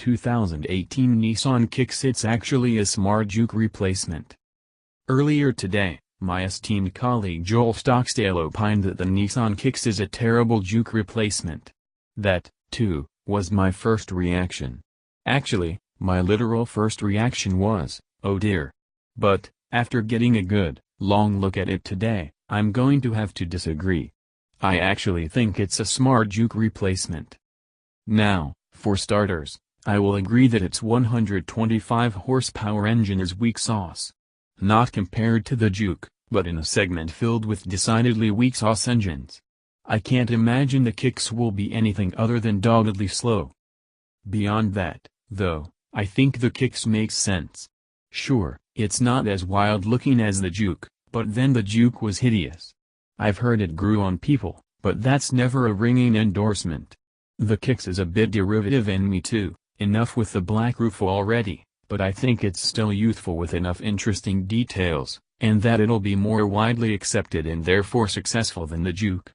2018 Nissan Kicks. It's actually a smart Juke replacement. Earlier today, my esteemed colleague Joel Stocksdale opined that the Nissan Kicks is a terrible Juke replacement. That, too, was my first reaction. Actually, my literal first reaction was, oh dear. But, after getting a good, long look at it today, I'm going to have to disagree. I actually think it's a smart Juke replacement. Now, for starters, I will agree that its 125 horsepower engine is weak sauce. Not compared to the Juke, but in a segment filled with decidedly weak sauce engines. I can't imagine the Kicks will be anything other than doggedly slow. Beyond that, though, I think the Kicks makes sense. Sure, it's not as wild looking as the Juke, but then the Juke was hideous. I've heard it grew on people, but that's never a ringing endorsement. The Kicks is a bit derivative and me too, enough with the black roof already, but I think it's still youthful with enough interesting details, and that it'll be more widely accepted and therefore successful than the Juke.